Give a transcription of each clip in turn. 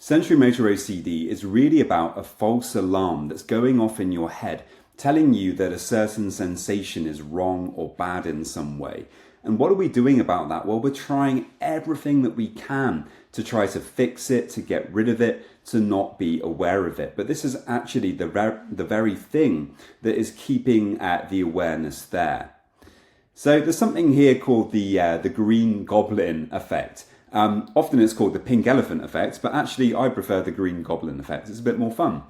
Sensorimotor OCD is really about a false alarm that's going off in your head, telling you that a certain sensation is wrong or bad in some way. And what are we doing about that? Well, we're trying everything that we can to try to fix it, to get rid of it, to not be aware of it. But this is actually the very thing that is keeping the awareness there. So there's something here called the Green Goblin Effect. Often it's called the pink elephant effect, but actually I prefer the Green Goblin Effect. It's a bit more fun.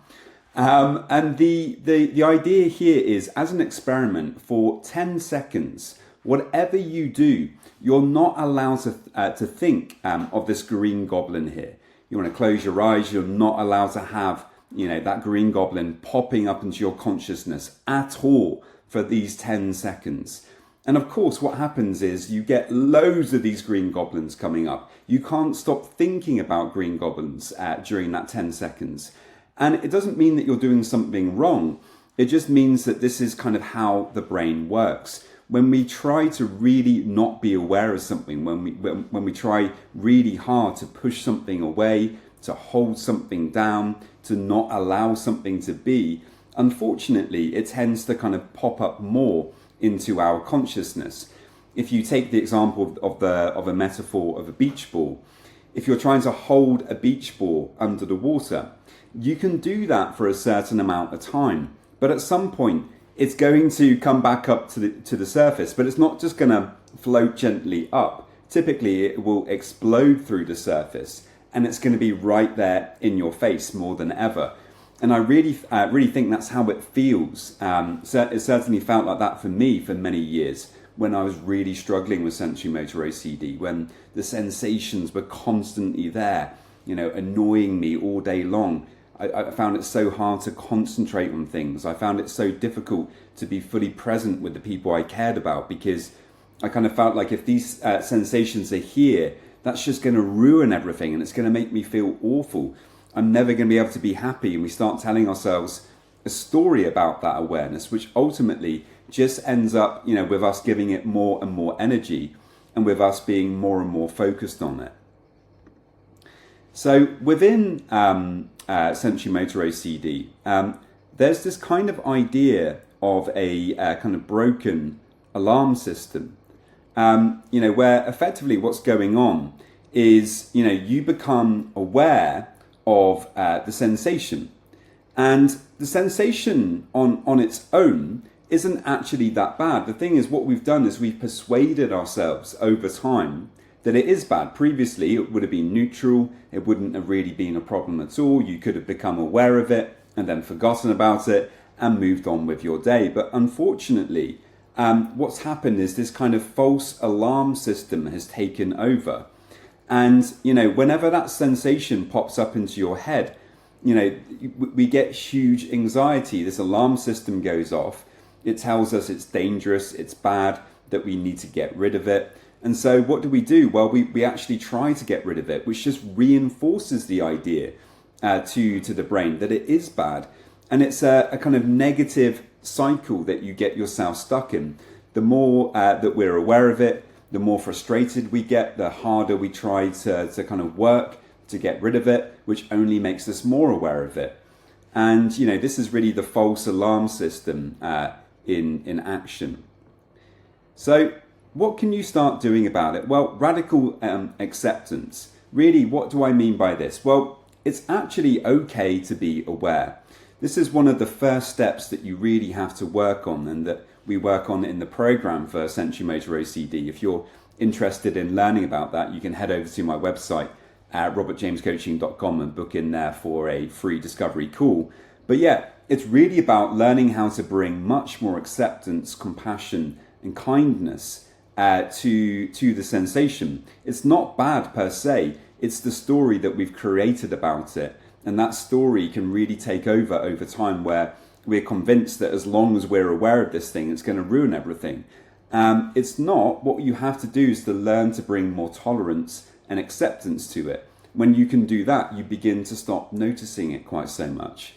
And the idea here is, as an experiment, for 10 seconds, whatever you do, you're not allowed to think of this green goblin here. You want to close your eyes. You're not allowed to have, that green goblin popping up into your consciousness at all for these 10 seconds. And of course, what happens is you get loads of these green goblins coming up. You can't stop thinking about green goblins during that 10 seconds. And it doesn't mean that you're doing something wrong. It just means that this is kind of how the brain works. When we try to really not be aware of something, when we try really hard to push something away, to hold something down, to not allow something to be, unfortunately, it tends to kind of pop up more into our consciousness. If you take the example of a metaphor of a beach ball, if you're trying to hold a beach ball under the water, you can do that for a certain amount of time, but at some point it's going to come back up to the surface, but it's not just going to float gently up. Typically it will explode through the surface, and it's going to be right there in your face more than ever. And I really think that's how it feels. It certainly felt like that for me for many years when I was really struggling with sensorimotor OCD, when the sensations were constantly there, annoying me all day long. I found it so hard to concentrate on things. I found it so difficult to be fully present with the people I cared about, because I kind of felt like if these sensations are here, that's just going to ruin everything and it's going to make me feel awful. I'm never going to be able to be happy. And we start telling ourselves a story about that awareness, which ultimately just ends up, with us giving it more and more energy and with us being more and more focused on it. So within sensorimotor OCD, there's this kind of idea of a kind of broken alarm system, where effectively what's going on is, you become aware of the sensation, and the sensation on its own isn't actually that bad. The thing is, what we've done is we've persuaded ourselves over time that it is bad. Previously it would have been neutral, it wouldn't have really been a problem at all. You could have become aware of it and then forgotten about it and moved on with your day. But unfortunately, what's happened is this kind of false alarm system has taken over. And, whenever that sensation pops up into your head, we get huge anxiety. This alarm system goes off. It tells us it's dangerous, it's bad, that we need to get rid of it. And so what do? Well, we actually try to get rid of it, which just reinforces the idea to the brain that it is bad. And it's a kind of negative cycle that you get yourself stuck in. The more that we're aware of it, the more frustrated we get, the harder we try to kind of work to get rid of it, which only makes us more aware of it. And, this is really the false alarm system in action. So what can you start doing about it? Well, radical acceptance. Really, what do I mean by this? Well, it's actually okay to be aware. This is one of the first steps that you really have to work on, and that we work on in the program for sensorimotor OCD. If you're interested in learning about that, you can head over to my website at robertjamescoaching.com and book in there for a free discovery call. But yeah, it's really about learning how to bring much more acceptance, compassion, and kindness to the sensation. It's not bad per se, it's the story that we've created about it. And that story can really take over time, where we're convinced that as long as we're aware of this thing, it's going to ruin everything. It's not. What you have to do is to learn to bring more tolerance and acceptance to it. When you can do that, you begin to stop noticing it quite so much.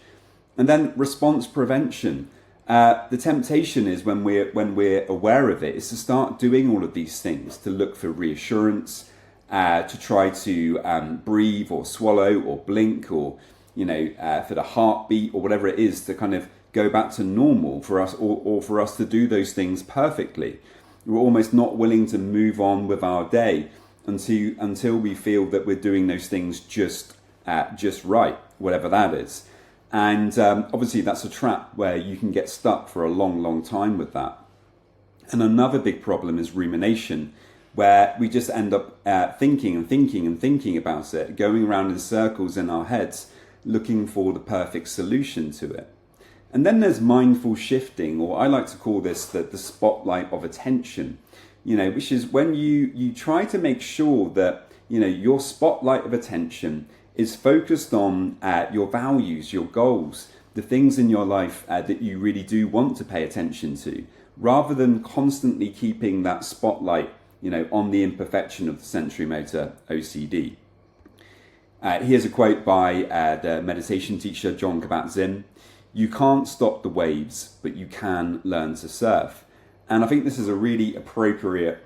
And then response prevention. The temptation is when we're aware of it, is to start doing all of these things, to look for reassurance, to try to breathe or swallow or blink or, for the heartbeat or whatever it is to kind of go back to normal for us, or for us to do those things perfectly. We're almost not willing to move on with our day until we feel that we're doing those things just right, whatever that is. And obviously that's a trap where you can get stuck for a long time with that. And another big problem is rumination, where we just end up thinking about it, going around in circles in our heads, looking for the perfect solution to it. And then there's mindful shifting, or I like to call this the spotlight of attention, which is when you try to make sure that, your spotlight of attention is focused on your values, your goals, the things in your life that you really do want to pay attention to, rather than constantly keeping that spotlight, on the imperfection of the sensorimotor OCD. Here's a quote by the meditation teacher, Jon Kabat-Zinn. "You can't stop the waves, but you can learn to surf." And I think this is a really appropriate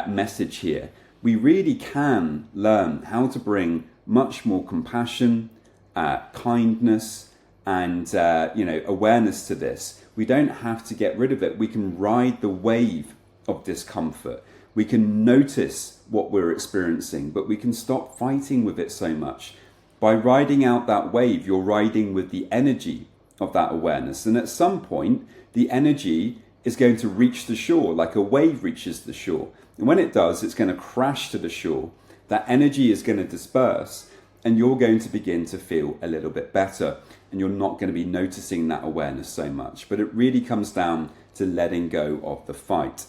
message here. We really can learn how to bring much more compassion, kindness, and awareness to this. We don't have to get rid of it. We can ride the wave of discomfort. We can notice what we're experiencing, but we can stop fighting with it so much. By riding out that wave, you're riding with the energy of that awareness. And at some point, the energy is going to reach the shore, like a wave reaches the shore. And when it does, it's going to crash to the shore. That energy is going to disperse, and you're going to begin to feel a little bit better. And you're not going to be noticing that awareness so much. But it really comes down to letting go of the fight.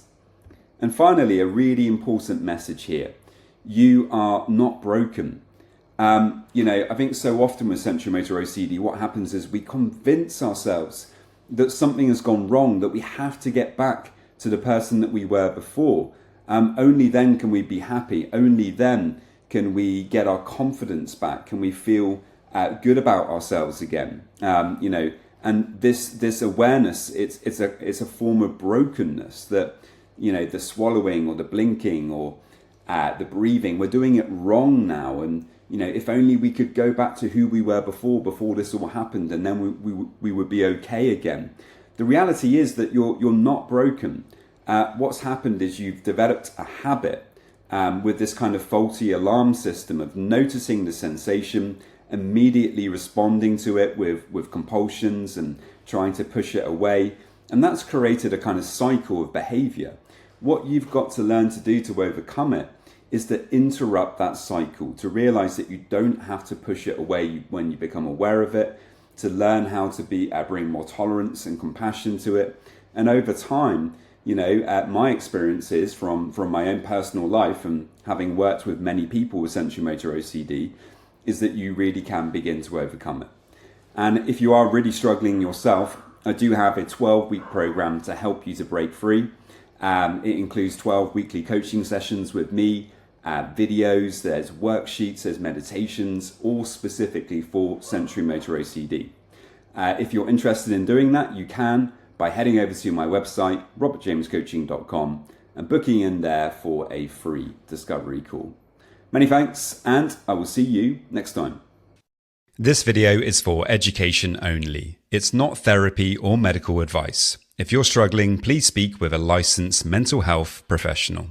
And finally, a really important message here. You are not broken. I think so often with sensorimotor OCD, what happens is we convince ourselves that something has gone wrong, that we have to get back to the person that we were before. Only then can we be happy. Only then can we get our confidence back. Can we feel good about ourselves again? And this awareness, it's a form of brokenness that, the swallowing or the blinking or the breathing, we're doing it wrong now. And, if only we could go back to who we were before this all happened, and then we would be okay again. The reality is that you're not broken. What's happened is you've developed a habit with this kind of faulty alarm system of noticing the sensation, immediately responding to it with compulsions and trying to push it away. And that's created a kind of cycle of behavior. What you've got to learn to do to overcome it is to interrupt that cycle, to realize that you don't have to push it away when you become aware of it, to learn how to bring more tolerance and compassion to it. And over time, my experiences from my own personal life and having worked with many people with sensorimotor OCD is that you really can begin to overcome it. And if you are really struggling yourself, I do have a 12-week program to help you to break free. It includes 12 weekly coaching sessions with me, videos, there's worksheets, there's meditations, all specifically for sensorimotor OCD. If you're interested in doing that, you can by heading over to my website, robertjamescoaching.com, and booking in there for a free discovery call. Many thanks, and I will see you next time. This video is for education only. It's not therapy or medical advice. If you're struggling, please speak with a licensed mental health professional.